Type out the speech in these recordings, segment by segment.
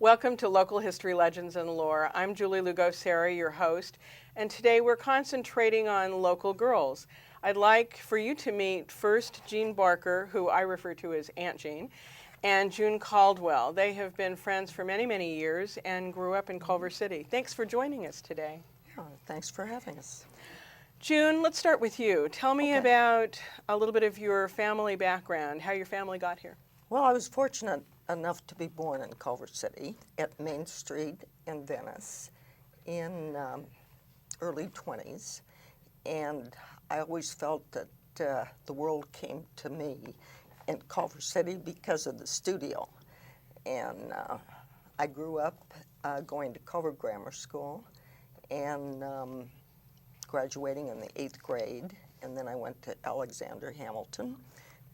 Welcome to Local History Legends and Lore. I'm Julie Lugo Cerra, your host, and today we're concentrating on local girls. I'd like for you to meet first Jean Barker, who I refer to as Aunt Jean, and June Caldwell. They have been friends for many, many years and grew up in Culver City. Thanks for joining us today. Yeah, thanks for having us. June, let's start with you. Tell me about a little bit of your family background, how your family got here. Well, I was fortunate enough to be born in Culver City at Main Street in Venice in early 20s, and I always felt that the world came to me in Culver City because of the studio. And I grew up going to Culver Grammar School and graduating in the 8th grade, and then I went to Alexander Hamilton,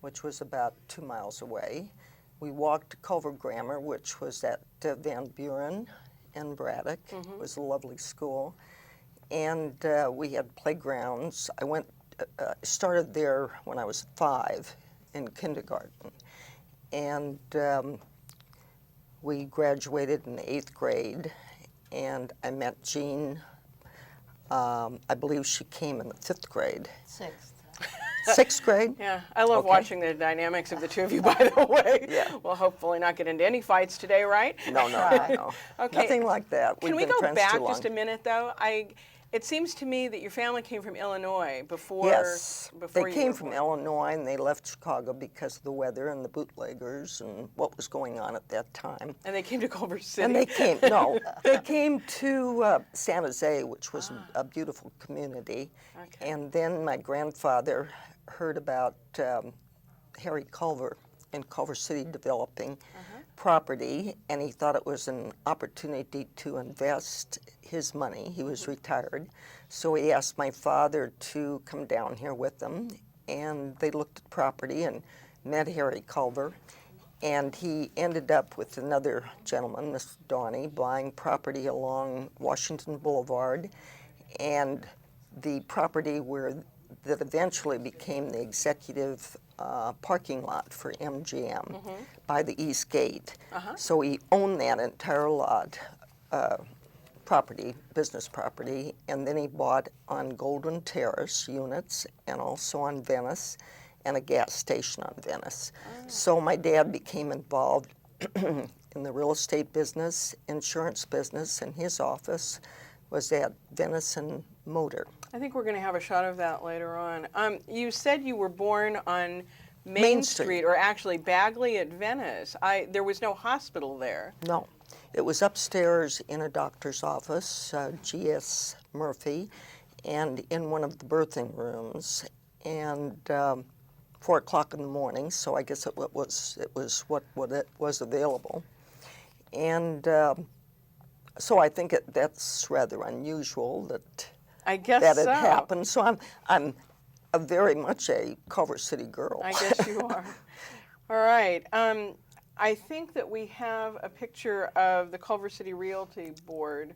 which was about 2 miles away. We walked to Culver Grammar, which was at Van Buren and Braddock. It was a lovely school. And we had playgrounds. I started there when I was 5 in kindergarten. And we graduated in the 8th grade, and I met Jean. I believe she came in the 5th grade. 6th. 6th grade? Yeah, I love watching the dynamics of the two of you, by the way. Yeah. We'll hopefully not get into any fights today, right? No. Okay. Nothing like that. Can we go back just a minute, though? It seems to me that your family came from Illinois before. Yes, before they you came were from born. Illinois, and they left Chicago because of the weather and the bootleggers and what was going on at that time. And they came to Culver City. And they came to San Jose, which was a beautiful community. Okay. And then my grandfather heard about Harry Culver in Culver City developing property, and he thought it was an opportunity to invest his money. He was retired, so he asked my father to come down here with them, and they looked at property and met Harry Culver, and he ended up with another gentleman, Mr. Donnie, buying property along Washington Boulevard, and the property that eventually became the executive parking lot for MGM by the East Gate. So he owned that entire lot, business property, and then he bought on Golden Terrace units and also on Venice and a gas station on Venice. So my dad became involved in the real estate business, insurance business, and his office was at Venice and Motor. I think we're going to have a shot of that later on. You said you were born on Main Street, or actually Bagley at Venice. There was no hospital there. No. It was upstairs in a doctor's office, G.S. Murphy, and in one of the birthing rooms, and 4 o'clock in the morning, so I guess it was what it was available. And so I think that's rather unusual that I guess that so. had happened. So I'm very much a Culver City girl. I guess you are. All right. I think that we have a picture of the Culver City Realty Board.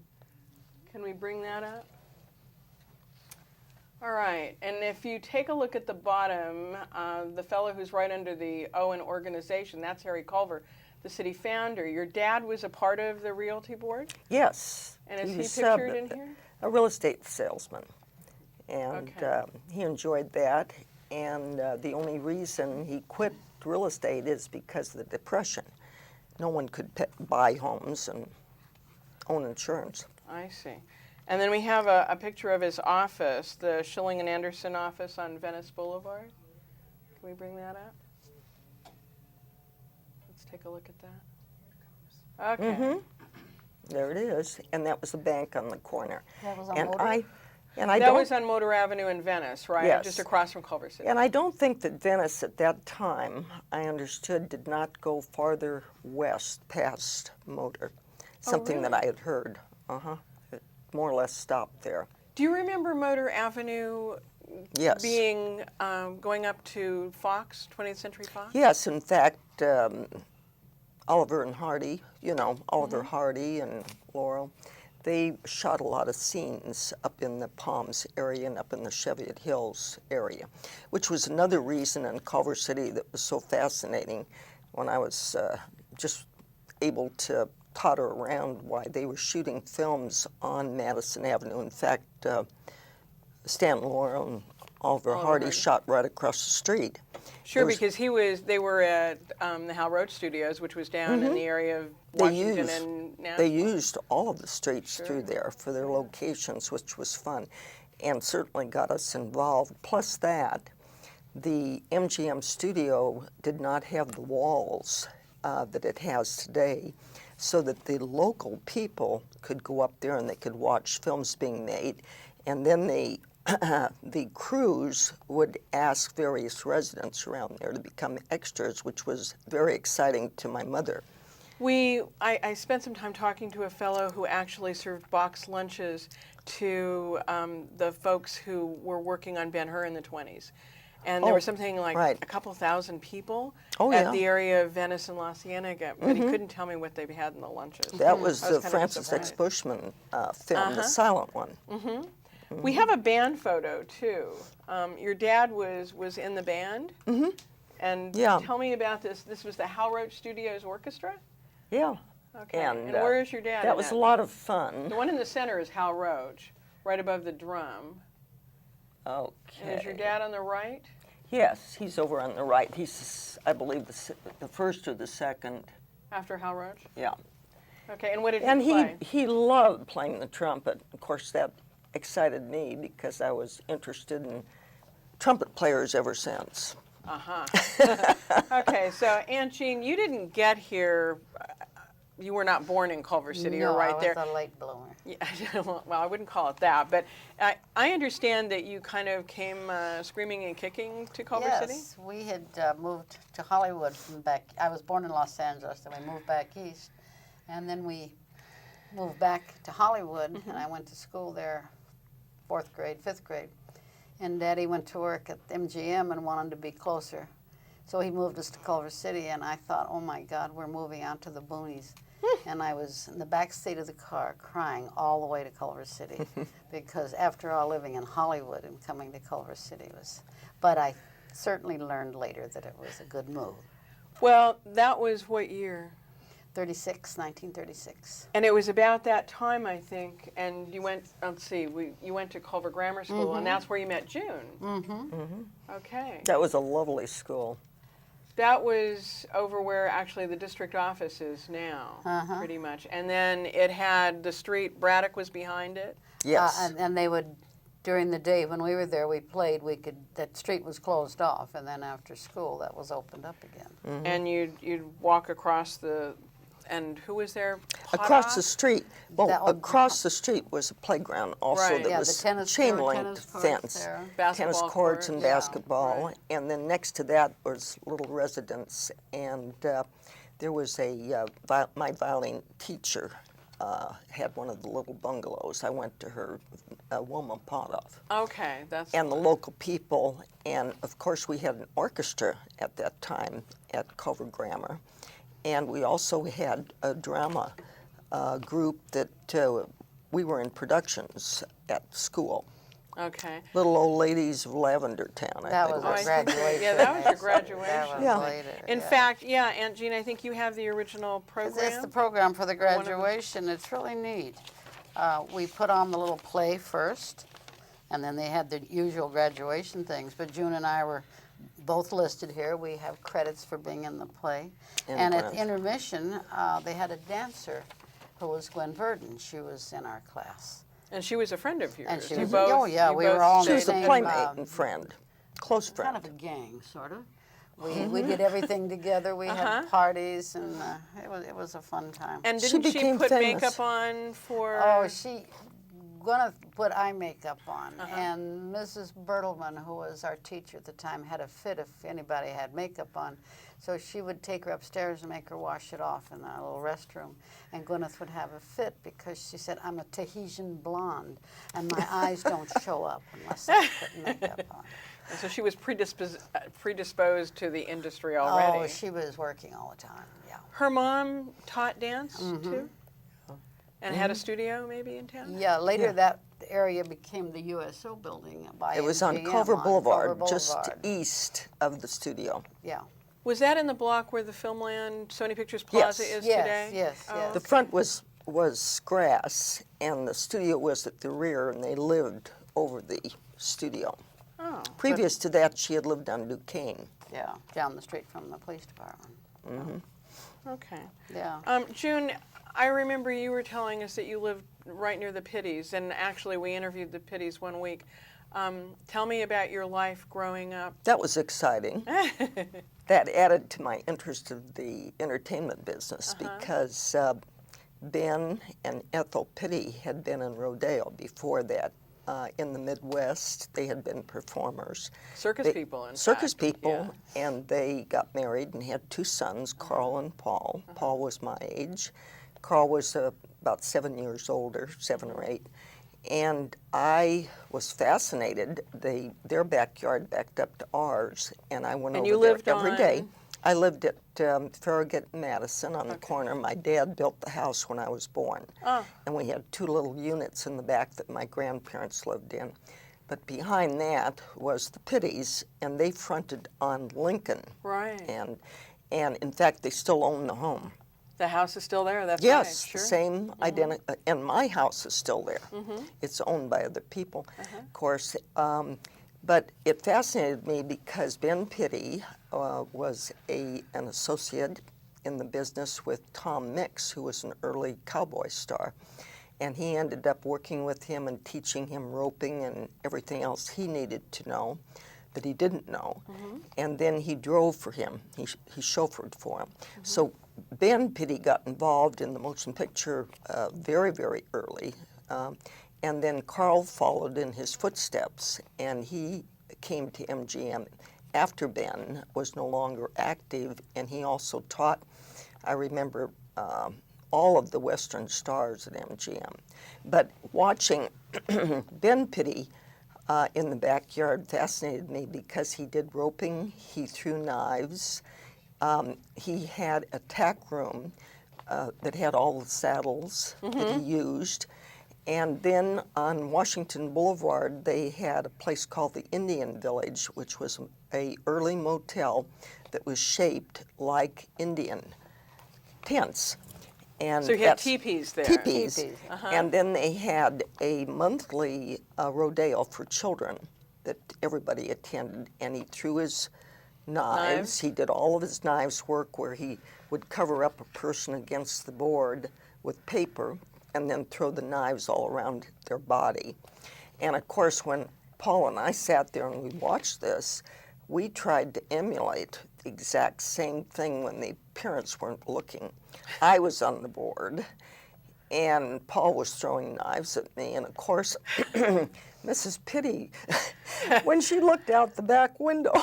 Can we bring that up? All right. And if you take a look at the bottom, the fellow who's right under the O in organization, that's Harry Culver, the city founder. Your dad was a part of the Realty Board? Yes. And is he was, pictured in here? A real estate salesman. And Okay. he enjoyed that. And the only reason he quit real estate is because of the Depression. No one could buy homes and own insurance. I see. And then we have a picture of his office, the Schilling and Anderson office on Venice Boulevard. Can we bring that up? Let's take a look at that. Okay. There it is. And that was the bank on the corner. That was on And Motor? That was on Motor Avenue in Venice, right? Yes. Just across from Culver City. And I don't think that Venice at that time, I understood, did not go farther west past Motor. Something that I had heard. It more or less stopped there. Do you remember Motor Avenue Yes. being going up to Fox, 20th Century Fox? Yes, in fact, Oliver and Hardy, Oliver Hardy and Laurel, they shot a lot of scenes up in the Palms area and up in the Cheviot Hills area, which was another reason in Culver City that was so fascinating when I was just able to totter around why they were shooting films on Madison Avenue. In fact, Stan Laurel and Oliver Hardy shot right across the street. Sure, because they were at the Hal Roach Studios, which was down in the area of Washington and National. They used all of the streets through there for their locations, which was fun, and certainly got us involved. Plus that, the MGM studio did not have the walls that it has today, so that the local people could go up there and they could watch films being made, and then the crews would ask various residents around there to become extras, which was very exciting to my mother. I spent some time talking to a fellow who actually served box lunches to the folks who were working on Ben-Hur in the 20s. And there was something like a couple thousand people at the area of Venice and La Cienega, but he couldn't tell me what they had in the lunches. That was the Francis X. Bushman film, the silent one. We have a band photo too. Your dad was in the band, and tell me about this. This was the Hal Roach Studios Orchestra? Yeah. Okay. And where is your dad? That was a lot of fun. The one in the center is Hal Roach, right above the drum. Okay. And is your dad on the right? Yes, he's over on the right. He's, I believe, the first or the second. After Hal Roach? Yeah. Okay, and what did he play? And he loved playing the trumpet. Of course, that excited me because I was interested in trumpet players ever since. Okay, so Aunt Jean, you didn't get here. You were not born in Culver City, you're right there. No, I was a late bloomer. Yeah, well, I wouldn't call it that, but I understand that you kind of came screaming and kicking to Culver City? Yes, we had moved to Hollywood from back. I was born in Los Angeles, and we moved back east, and then we moved back to Hollywood, and I went to school there, 4th grade, 5th grade, and Daddy went to work at MGM and wanted to be closer, so he moved us to Culver City, and I thought, oh my God, we're moving out to the boonies. And I was in the back seat of the car crying all the way to Culver City because after all, living in Hollywood and coming to Culver City was, but I certainly learned later that it was a good move. Well, that was what year? 1936. And it was about that time, I think, and you went, let's see, you went to Culver Grammar School, and that's where you met June. Okay. That was a lovely school. That was over where actually the district office is now, pretty much. And then it had the street, Braddock was behind it. Yes. And they would, during the day when we were there, we played, that street was closed off, and then after school that was opened up again. And you'd walk across and who was there? Across the street. Well, across the street was a playground also that was chain-linked fence. Tennis courts and basketball. Right. And then next to that was little residence. And there was my violin teacher had one of the little bungalows. I went to her, Wilma Potoff. Okay, that's. And the local people. And of course we had an orchestra at that time at Culver Grammar. And we also had a drama group that we were in productions at school. Okay. Little Old Ladies of Lavender Town. That was our graduation. Yeah, that was your graduation. That was later. In fact, Aunt Jean, I think you have the original program. It's the program for the graduation. It's really neat. We put on the little play first, and then they had the usual graduation things. But June and I were both listed here. We have credits for being in the play. And at intermission, they had a dancer who was Gwen Verdon. She was in our class. And she was a friend of yours. And she was, we were all She in the was a same, playmate and friend, close friend. kind of a gang, sort of. We did everything together. We had parties, and it was a fun time. And didn't she put makeup on for? Oh, Gwyneth put eye makeup on, and Mrs. Bertelman, who was our teacher at the time, had a fit if anybody had makeup on. So she would take her upstairs and make her wash it off in our little restroom. And Gwyneth would have a fit because she said, I'm a Tahitian blonde, and my eyes don't show up unless I put makeup on. And so she was predisposed to the industry already. Oh, she was working all the time, yeah. Her mom taught dance, too? And had a studio maybe in town? Yeah, later that area became the USO building by It was on MGM Culver Boulevard, Culver just Boulevard. east of the studio. Yeah. Was that in the block where the Filmland Sony Pictures Plaza Yes. is Yes, today? yes, Oh, yes. The front was grass, and the studio was at the rear, and they lived over the studio. Oh. Previous to that, she had lived on Duquesne. Yeah, down the street from the police department. Okay. Yeah. June, I remember you were telling us that you lived right near the Pitties, and actually we interviewed the Pitties one week. Tell me about your life growing up. That was exciting. That added to my interest of the entertainment business because Ben and Ethel Pitty had been in rodeo before that. In the Midwest, they had been performers. Circus people, in Circus fact. people, and they got married and had 2 sons, Carl and Paul. Paul was my age. Carl was about 7 years older, 7 or 8. And I was fascinated. Their backyard backed up to ours, and I went And over you there lived every day. on- I lived at Farragut and Madison on the corner. My dad built the house when I was born. Oh. And we had 2 little units in the back that my grandparents lived in. But behind that was the Pitties, and they fronted on Lincoln. Right. And in fact, they still own the home. The house is still there, that's Yes, right. Sure. the same identical, and my house is still there. It's owned by other people, of course. But it fascinated me because Ben Pitty was an associate in the business with Tom Mix, who was an early cowboy star. And he ended up working with him and teaching him roping and everything else he needed to know that he didn't know. And then he drove for him. He chauffeured for him. So Ben Pitty got involved in the motion picture very, very early. And then Carl followed in his footsteps, and he came to MGM after Ben was no longer active, and he also taught, I remember, all of the Western stars at MGM. But watching Ben Pitty in the backyard fascinated me because he did roping, he threw knives, he had a tack room that had all the saddles that he used. And then on Washington Boulevard, they had a place called the Indian Village, which was a early motel that was shaped like Indian tents. And So you had teepees there. Teepees. Teepees. And then they had a monthly rodeo for children that everybody attended, and he threw his knives. He did all of his knives work where he would cover up a person against the board with paper and then throw the knives all around their body. And of course, when Paul and I sat there and we watched this, we tried to emulate the exact same thing when the parents weren't looking. I was on the board, and Paul was throwing knives at me, and of course, Mrs. Pitty, when she looked out the back window,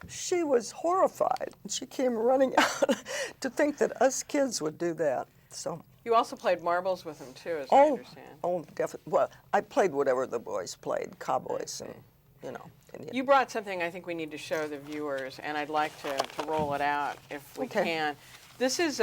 she was horrified. She came running out to think that us kids would do that. So. You also played marbles with him, too, as I understand. Oh, definitely. Well, I played whatever the boys played, cowboys and, Indian. You brought something I think we need to show the viewers, and I'd like to roll it out if we can. This is,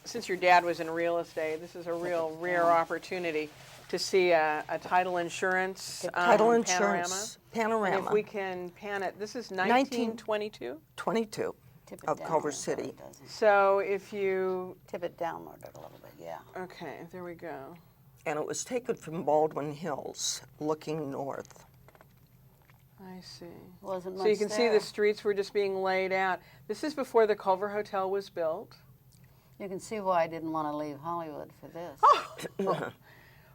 since your dad was in real estate, this is a real rare opportunity to see a title insurance Title panorama. insurance panorama. And if we can pan it, this is 1922? 22 Tip it of down Culver a little City. bit, doesn't it? So if you, Tip it downward a little bit, yeah. okay, there we go. And it was taken from Baldwin Hills, looking north. I see. Wasn't So much you can see there. the streets were just being laid out. This is before the Culver Hotel was built. You can see why I didn't want to leave Hollywood for this. Oh.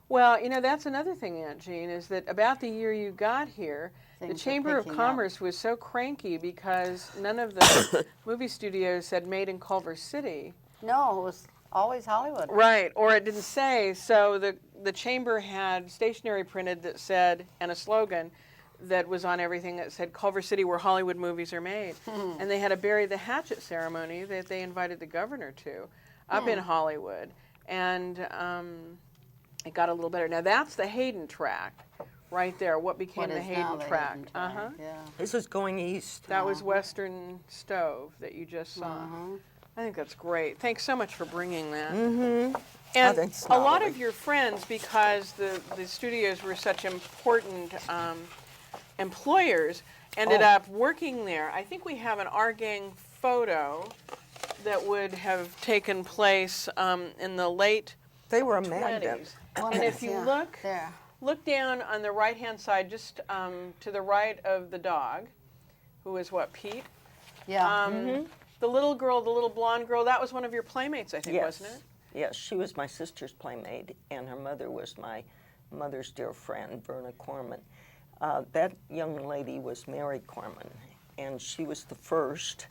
Well, that's another thing, Aunt Jean, is that about the year you got here, the Things were Chamber of picking Commerce was so cranky because none of the movie studios said made in Culver City. No, it was always Hollywood. Right, or it didn't say. So the Chamber had stationery printed that said, and a slogan that was on everything that said Culver City where Hollywood movies are made. And they had a bury the hatchet ceremony that they invited the governor to up in Hollywood. And it got a little better. Now that's the Hayden track right there, what became What the is now Hayden the track. Hayden track, yeah. This is going east. That was Western Stove that you just saw. I think that's great. Thanks so much for bringing that. And that's a lot lovely. of your friends, because the studios were such important employers ended up working there. I think we have an Our Gang photo that would have taken place in the late They were a magnet. 20s. And if you look, there. look down on the right-hand side, just to the right of the dog, who is what, Pete? Yeah. The little girl, the little blonde girl, that was one of your playmates, I think, Yes. wasn't it? Yes, she was my sister's playmate, and her mother was my mother's dear friend, Verna Corman. That young lady was Mary Corman, and she was the first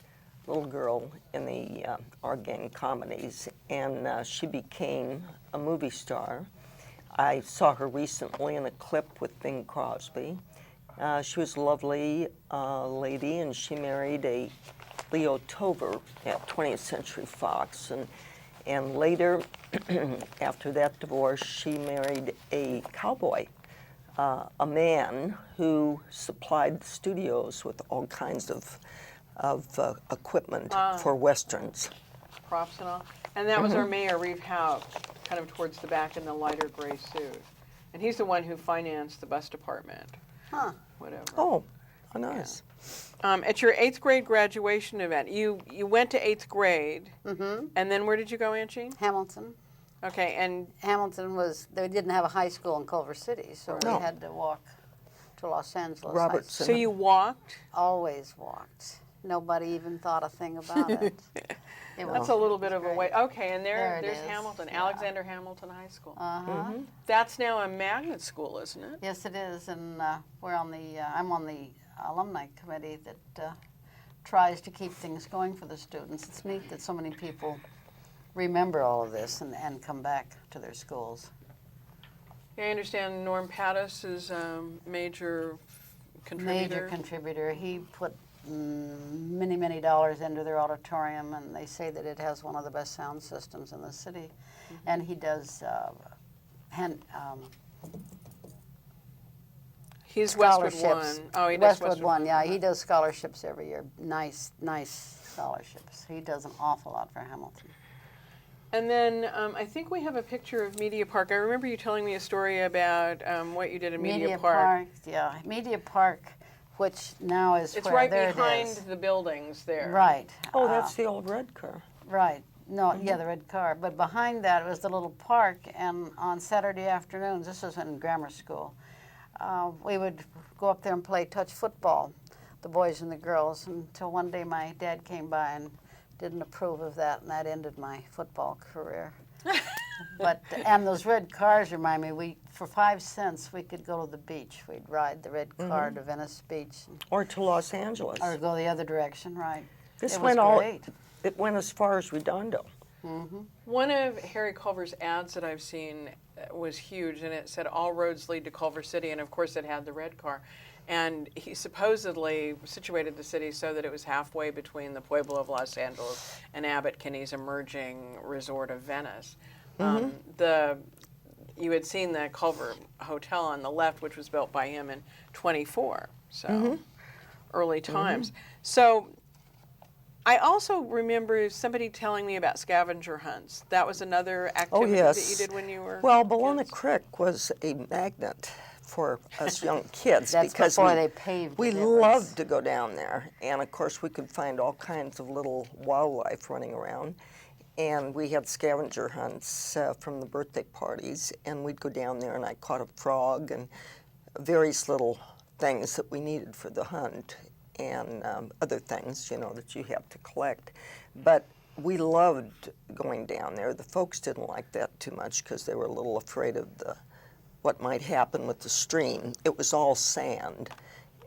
little girl in the Our Gang comedies, and she became a movie star. I saw her recently in a clip with Bing Crosby. She was a lovely lady, and she married a Leo Tover at 20th Century Fox, and later, after that divorce, she married a cowboy, a man who supplied the studios with all kinds of equipment for westerns. Props and all. And that was our mayor, Reeve Howe, kind of towards the back in the lighter gray suit. And he's the one who financed the bus department. Huh. Whatever. Oh, nice. At your 8th grade graduation event, you went to 8th grade, and then where did you go, Aunt Jean? Hamilton. Okay, and Hamilton was, they didn't have a high school in Culver City, so No. we had to walk to Los Angeles. Robertson. so you walked? Always walked. Nobody even thought a thing about it. It That's was- a little bit of a great. way. Okay, and There it there's is. Hamilton, Yeah. Alexander Hamilton High School. Uh-huh. That's now a magnet school, isn't it? Yes, it is, and we're on the. I'm on the alumni committee that tries to keep things going for the students. It's neat that so many people remember all of this and come back to their schools. I understand Norm Pattis is a major contributor. Major contributor. He put many, many dollars into their auditorium, and they say that it has one of the best sound systems in the city. And he does He's Westwood scholarships. One. Oh, he does Westwood One, yeah. He does scholarships every year. Nice, nice scholarships. He does an awful lot for Hamilton. And then I think we have a picture of Media Park. I remember you telling me a story about what you did in Media Park. Yeah. Media Park, which now is It's where right there behind it is. the buildings there. Right. Oh, that's the old red car. Right. No, yeah, the red car. But behind that was the little park, and on Saturday afternoons, this was in grammar school, we would go up there and play touch football, the boys and the girls, until one day my dad came by and didn't approve of that, and that ended my football career. And those red cars remind me, for 5 cents, we could go to the beach. We'd ride the red car to Venice Beach. Or to Los Angeles. Or go the other direction, right. This It was went great. It went as far as Redondo. One of Harry Culver's ads that I've seen was huge, and it said all roads lead to Culver City, and of course it had the red car. And he supposedly situated the city so that it was halfway between the Pueblo of Los Angeles and Abbot Kinney's emerging resort of Venice. You had seen the Culver Hotel on the left, which was built by him in 24, so early times. So I also remember somebody telling me about scavenger hunts. That was another activity that you did when you were Well, Ballona kids? Creek was a magnet for us young kids That's because before they paved we it. loved to go down there, and of course we could find all kinds of little wildlife running around, and we had scavenger hunts from the birthday parties, and we'd go down there and I caught a frog and various little things that we needed for the hunt, and other things, that you have to collect. But we loved going down there. The folks didn't like that too much because they were a little afraid of what might happen with the stream. It was all sand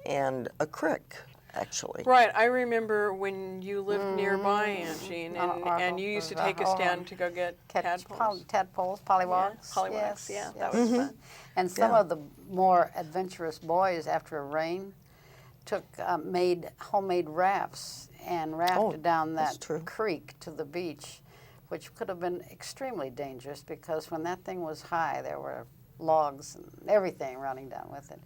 and a creek, actually. Right. I remember when you lived nearby, Aunt Jean, and you used to take us down to go get tadpoles. Tadpoles, pollywogs. Pollywogs, Yes, that yes. was fun. And some of the more adventurous boys, after a rain, made homemade rafts and rafted down that's that true. creek to the beach, which could have been extremely dangerous because when that thing was high, there were logs and everything running down with it.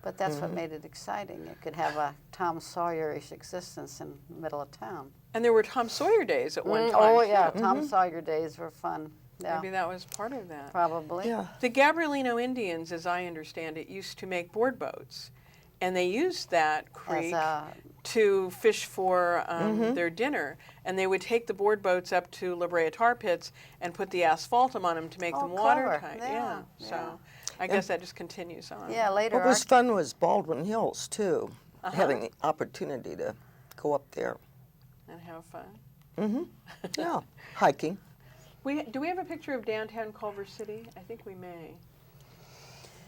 But that's what made it exciting. It could have a Tom Sawyer-ish existence in the middle of town. And there were Tom Sawyer days at one time. Oh, yeah, too. Tom Sawyer days were fun. Yeah, Maybe that was part of that. probably. Yeah. The Gabrielino Indians, as I understand it, used to make board boats. and they used that creek to fish for their dinner. And they would take the board boats up to La Brea tar pits and put the asphaltum on them to make them watertight. Yeah, So I guess that just continues on. Yeah, later. What was fun was Baldwin Hills, too, having the opportunity to go up there. And have fun. Mm-hmm. Yeah, hiking. Do we have a picture of downtown Culver City? I think we may.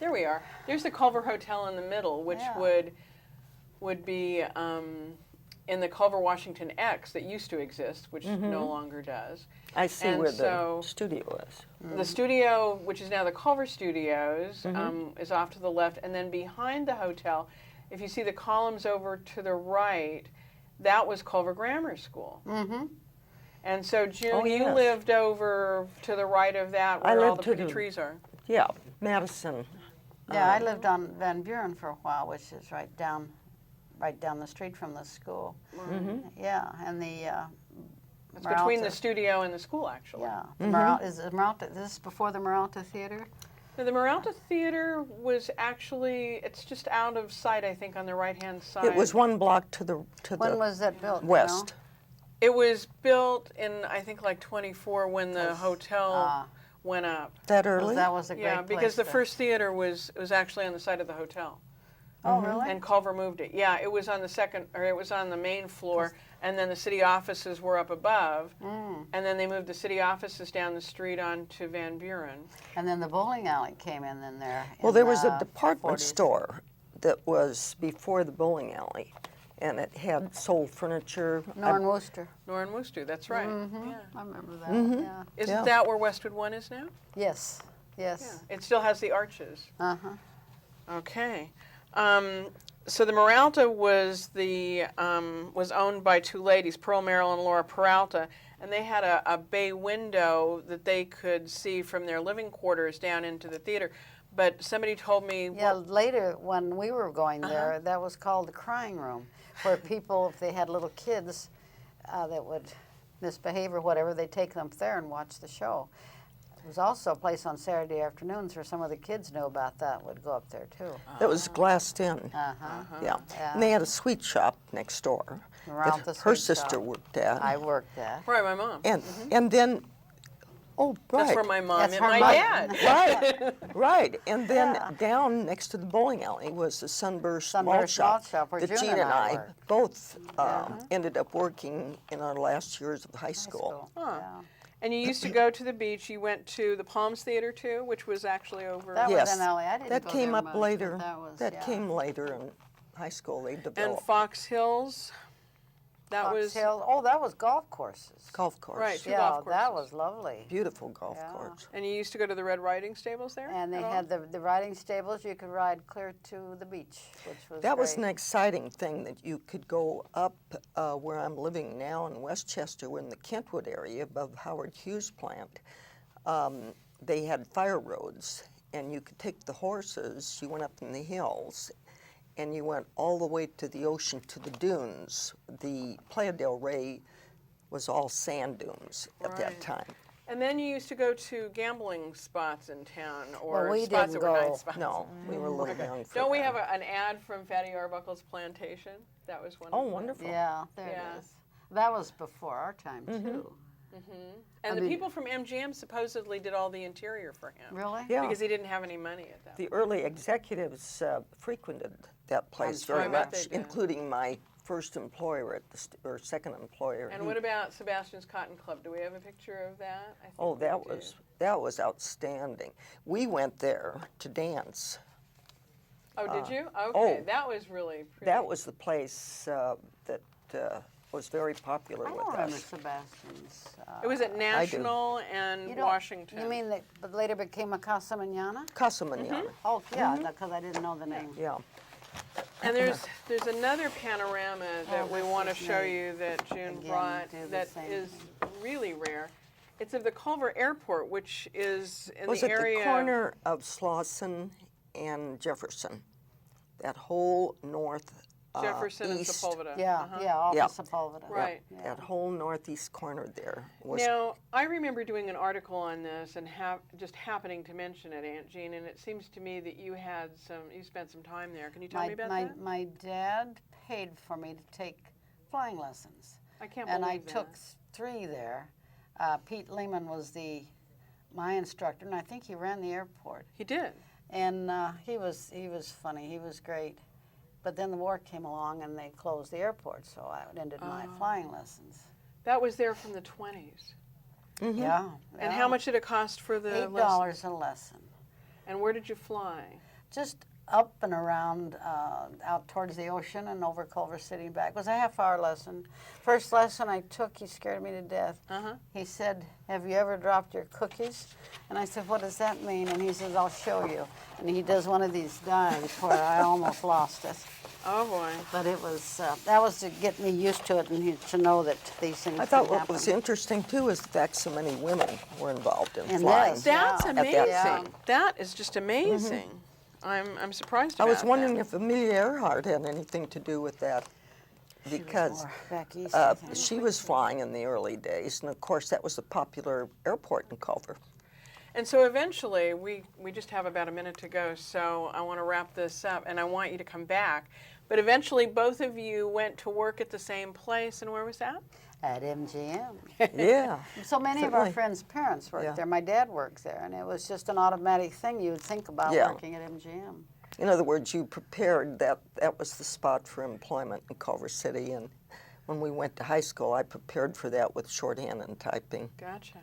There we are. There's the Culver Hotel in the middle, which would be in the Culver Washington X that used to exist, which no longer does. I see And where so the studio is. the studio, which is now the Culver Studios, is off to the left, and then behind the hotel, if you see the columns over to the right, that was Culver Grammar School. Mm-hmm. And so, June, Oh, you yes. lived over to the right of that, I where all lived the to pretty the- trees are. Yeah, Madison. Yeah, I lived on Van Buren for a while, which is right down the street from the school. Yeah, and the It's between the studio and the school, actually. Yeah, the Maralta, this is before the Maralta Theater? Now, the Maralta Theater was actually, it's just out of sight, I think, on the right-hand side. It was one block to the When was that built? you west. know? It was built in, I think, like 24 when the hotel went up. That 'Cause early? that was a great Yeah, place because the to- first theater was actually on the side of the hotel. Oh, really? And Culver moved it. Yeah, it was on the second, or it was on the main floor, and then the city offices were up above, and then they moved the city offices down the street onto Van Buren. And then the bowling alley came in there. Well, in there was a the department 40s. store that was before the bowling alley, and it had sold furniture. Norn Worcester. Norn Worcester, that's right. Yeah. I remember that. Yeah. Isn't Yeah. that where Westwood One is now? Yes. Yes. It still has the arches. Uh-huh. Okay. So the Maralta was owned by two ladies, Pearl Merrill and Laura Peralta, and they had a bay window that they could see from their living quarters down into the theater. But somebody told me, Yeah, later when we were going there, that was called the crying room, where people, if they had little kids that would misbehave or whatever, they'd take them up there and watch the show. There was also a place on Saturday afternoons where some of the kids knew about that, would go up there too. That was glassed in. Uh-huh. Yeah. Yeah. And they had a sweet shop next door Around that the her sweet sister shop. worked at. I worked there. right, my mom. And then, oh, right. That's where my mom That's and her my mom. dad. Right, right. And then down next to the bowling alley was the Sunburst Malt Sunburst Shop Malt Shop, where that June Jean and and I I worked. both ended up working in our last years of high school. Huh. Yeah. And you used to go to the beach. You went to the Palms Theater too, which was actually over. That Yes. was in LA. I didn't That go came there up much, but later. That, was, That yeah. came later in high school. They and developed Fox Hills. That Fox was Hill. Oh, that was golf courses. golf course. Right. Two Yeah, golf that courses. was lovely. Beautiful golf Yeah. course. And you used to go to the Red Riding Stables there. And they at all? had the riding stables. You could ride clear to the beach, which was That was great. an exciting thing that you could go up where I'm living now in Westchester, in the Kentwood area above Howard Hughes plant. They had fire roads, and you could take the horses. You went up in the hills, and you went all the way to the ocean, to the dunes. The Playa del Rey was all sand dunes at Right. that time. And then you used to go to gambling spots in town, or Well, we spots didn't that were go. night spots. No, we were a little young for Don't we that. have an ad from Fatty Arbuckle's plantation? That was one. Oh, of them. wonderful. Yeah, there Yeah. it is. That was before our time, too. And the mean- people from MGM supposedly did all the interior for him. Really? Yeah. Because he didn't have any money at that. The early executives frequented that place sure. very I bet much, they did. including my first employer at the or second employer. And what about Sebastian's Cotton Club? Do we have a picture of that? I think Oh, we that do. was outstanding. We went there to dance. Oh, did you? Okay, oh. that was really pretty. That was the place that was very popular I with don't remember us. Sebastian's. It was at National and you don't- Washington. You mean that but later became a Casa Mañana? Casa Mañana. Oh, yeah, because I didn't know the name. Yeah. And there's another panorama that Oh, we this want to is show neat. you that June Again, brought do the that same is thing. really rare. It's of the Culver Airport, which is in Was the it area. the corner of Slauson and Jefferson? That whole north Jefferson and east. Sepulveda. Yeah, yeah, off Yeah. of Sepulveda. Right. Yeah. That whole northeast corner there was. Now, I remember doing an article on this and just happening to mention it, Aunt Jean, and it seems to me that you spent some time there. Can you tell me about that? My dad paid for me to take flying lessons. I can't And I believe that. took 3 there. Pete Lehman was my instructor, and I think he ran the airport. He did. And he was funny. He was great. But then the war came along, and they closed the airport, so I ended my flying lessons. That was there from the 20s. Mhm. Yeah. And how much did it cost for the lesson? $8 a lesson. And where did you fly? Just up and around, out towards the ocean and over Culver City and back. It was a half-hour lesson. First lesson I took, he scared me to death. He said, "Have you ever dropped your cookies?" And I said, "What does that mean?" And he says, "I'll show you." And he does one of these dives where I almost lost it. Oh, boy. But it was, that was to get me used to it and to know that these things I thought can what was happen. interesting too is the fact so many women were involved in And flying. this. That's Yeah. amazing. Yeah. That is just amazing. I'm surprised I about was wondering that. if Amelia Earhart had anything to do with that, She was because more back east, I think. she was flying in the early days, and of course that was a popular airport in Culver. And so eventually, we just have about a minute to go, so I want to wrap this up, and I want you to come back. But eventually, both of you went to work at the same place, and where was that? At MGM. Yeah. So many of our Certainly. friends' parents worked Yeah. there. My dad works there, and it was just an automatic thing you would think about Yeah. working at MGM. In other words, you prepared that was the spot for employment in Culver City, and when we went to high school, I prepared for that with shorthand and typing. Gotcha.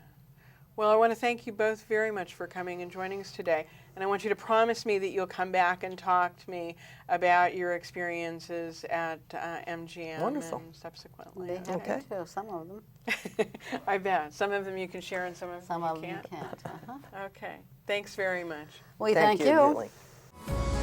Well, I want to thank you both very much for coming and joining us today. And I want you to promise me that you'll come back and talk to me about your experiences at MGM Wonderful. and subsequently. They have Okay. it too, some of them. I bet. Some of them you can share and some of Some them of you them can't. can't. Okay. Thanks very much. We Thank thank you, you. Julie.